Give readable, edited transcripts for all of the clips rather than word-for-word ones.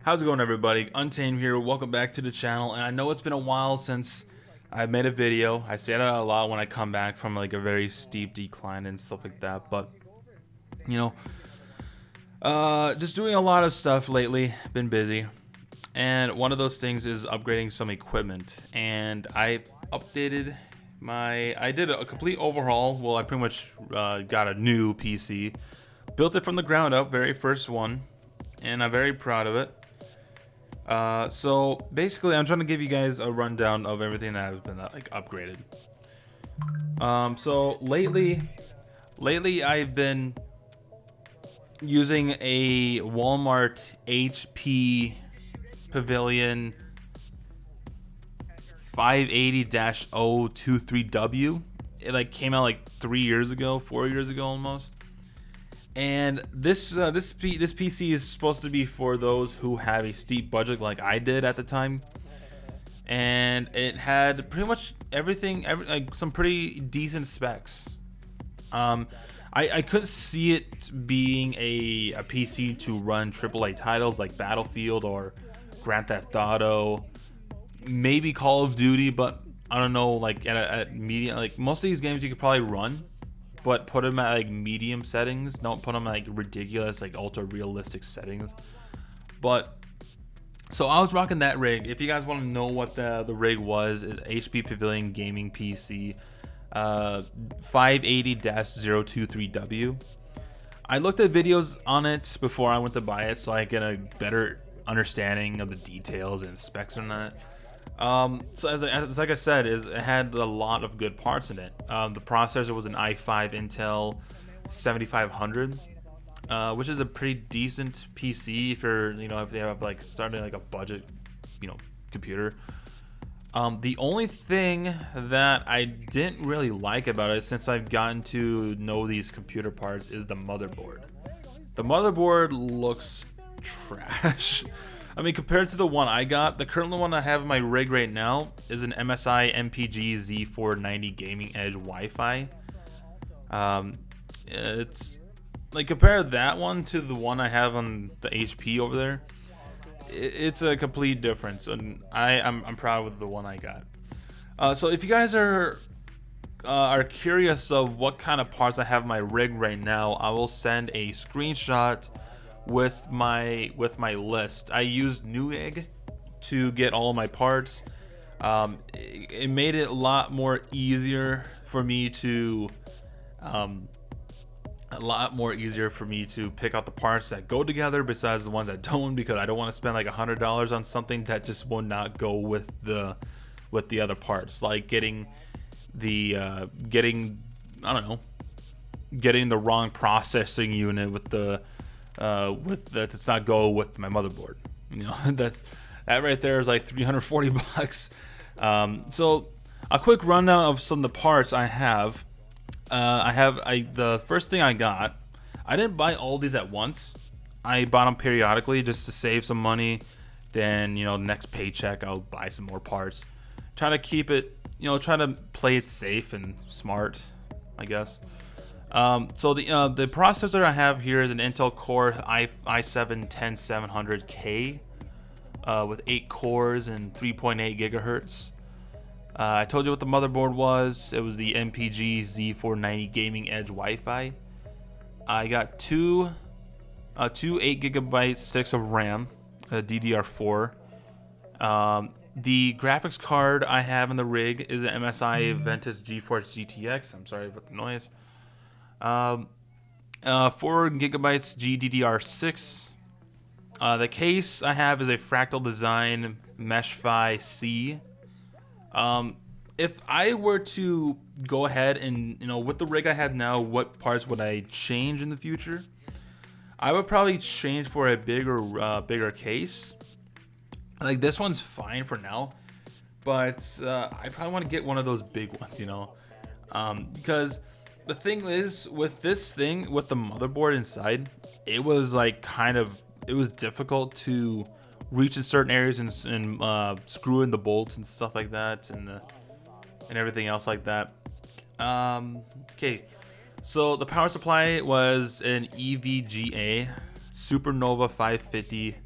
How's it going, everybody? Untamed here. Welcome back to the channel. And I know it's been a while since I made a video. I say that a lot when I come back from like a very steep decline and stuff like that. But you just doing a lot of stuff lately. Been busy, and one of those things is upgrading some equipment. And I've updated I did a complete overhaul. Well, I pretty much got a new PC, built it from the ground up, very first one, and I'm very proud of it. So basically, I'm trying to give you guys a rundown of everything that has been like upgraded. So lately I've been using a Walmart HP Pavilion 580-023W. It like came out like 4 years ago almost. And this PC is supposed to be for those who have a steep budget like I did at the time, and it had pretty much everything, like some pretty decent specs. I couldn't see it being a PC to run AAA titles like Battlefield or Grand Theft Auto, maybe Call of Duty, but I don't know, like at medium, like most of these games you could probably run, but put them at like medium settings. Don't put them at like ridiculous, like ultra realistic settings. But so I was rocking that rig. If you guys want to know what the rig was, HP Pavilion Gaming PC 580-023W. I looked at videos on it before I went to buy it, so I get a better understanding of the details and specs on that. So as like I said, it had a lot of good parts in it. The processor was an i5 Intel 7500, which is a pretty decent PC if you're, if they have like starting like a budget, computer. The only thing that I didn't really like about it, since I've gotten to know these computer parts, is the motherboard. The motherboard looks trash. I mean, compared to the one I got, the current one I have in my rig right now is an MSI MPG Z490 Gaming Edge Wi-Fi. It's like, compare that one to the one I have on the HP over there. It's a complete difference, and I'm proud with the one I got. So if you guys are curious of what kind of parts I have in my rig right now, I will send a screenshot with my list. I used Newegg to get all of my parts. It made it a lot more easier for me to pick out the parts that go together besides the ones that don't, because I don't want to spend like $100 on something that just will not go with the other parts, like getting the wrong processing unit with that does not go with my motherboard. That right there is like 340 bucks. So a quick rundown of some of the parts I have. The first thing I got, I didn't buy all these at once. I bought them periodically just to save some money. Then, next paycheck I'll buy some more parts. Trying to keep it, try to play it safe and smart, I guess. So the processor I have here is an Intel Core i7-10700K with 8 cores and 3.8 gigahertz. I told you what the motherboard was. It was the MPG Z490 Gaming Edge Wi-Fi. I got two 8GB sticks of RAM, DDR4. The graphics card I have in the rig is an MSI Ventus GeForce GTX. I'm sorry about the noise. 4GB GDDR6. The case I have is a Fractal Design Mesh-Fi C. If I were to go ahead and, with the rig I have now, what parts would I change in the future? I would probably change for a bigger case. Like, this one's fine for now, but I probably want to get one of those big ones, because the thing is, with this thing, with the motherboard inside, it was like it was difficult to reach in certain areas and screw in the bolts and stuff like that, and everything else like that. Okay, so the power supply was an EVGA Supernova 550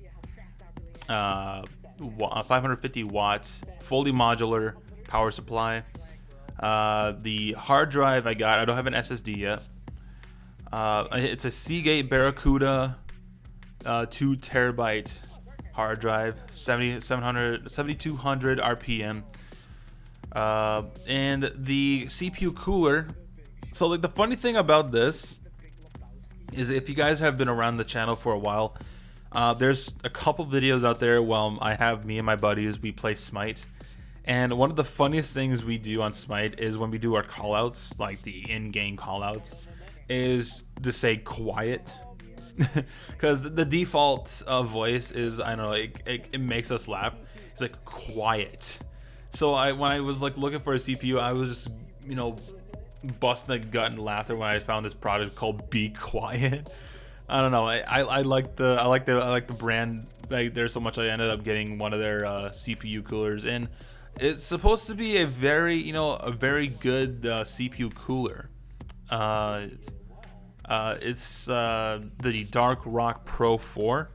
550 watts, fully modular power supply. The hard drive I don't have an SSD yet. It's a Seagate Barracuda 2 terabyte hard drive, 7200 RPM. And the CPU cooler. So like the funny thing about this is, if you guys have been around the channel for a while, there's a couple videos out there while me and my buddies, we play Smite. And one of the funniest things we do on Smite is when we do our callouts, like the in-game callouts, is to say quiet. Because the default voice is, I don't know, it makes us laugh. It's like quiet. So when I was like looking for a CPU, I was just, you know, busting a gut in laughter when I found this product called Be Quiet. I don't know. I like the brand. Like, there's so much, I ended up getting one of their CPU coolers, and it's supposed to be a very good CPU cooler. It's the Dark Rock Pro 4,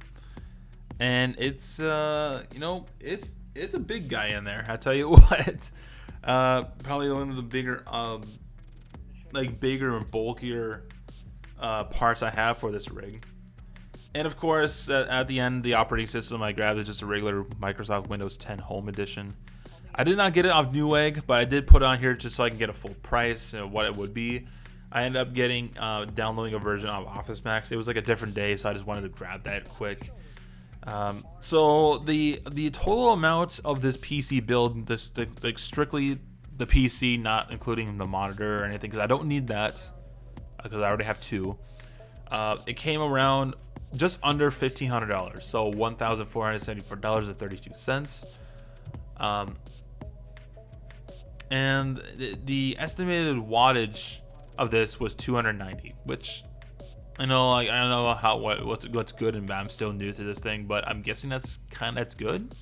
and it's it's a big guy in there. I tell you what. Probably one of the bigger and bulkier parts I have for this rig. And of course, at the end, the operating system I grabbed is just a regular Microsoft Windows 10 Home Edition. I did not get it off Newegg, but I did put it on here just so I can get a full price and what it would be. I ended up getting downloading a version of Office Max. It was like a different day, so I just wanted to grab that quick. So the total amount of this PC build, like strictly the PC, not including the monitor or anything, because I don't need that, because I already have two. It came around just under $1,500, so $1,474.32. And the estimated wattage of this was 290, which I know, like, I don't know what's good and bad. I'm still new to this thing, but I'm guessing that's good.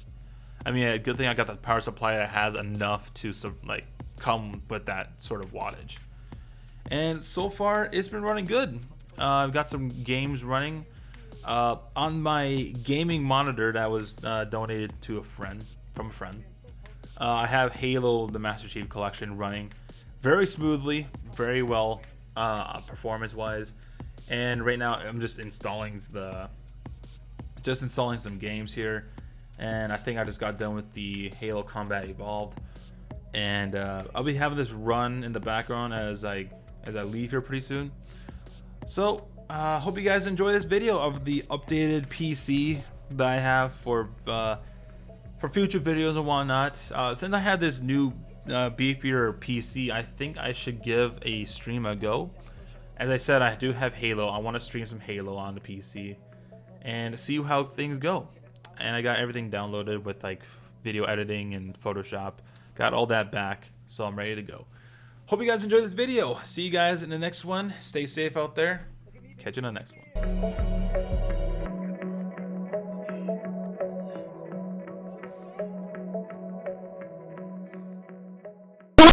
I mean, a good thing I got the power supply that has enough to like come with that sort of wattage. And so far, it's been running good. I've got some games running on my gaming monitor that was donated to from a friend. I have Halo, the Master Chief Collection, running very smoothly, very well, performance-wise. And right now, I'm just installing some games here. And I think I just got done with the Halo Combat Evolved. And I'll be having this run in the background as I leave here pretty soon. So hope you guys enjoy this video of the updated PC that I have for future videos and whatnot. Since I have this new beefier PC, I think I should give a stream a go. As I said, I do have Halo. I want to stream some Halo on the PC and see how things go. And I got everything downloaded with like video editing and Photoshop. Got all that back, so I'm ready to go. Hope you guys enjoyed this video. See you guys in the next one. Stay safe out there. Catch you in the next one.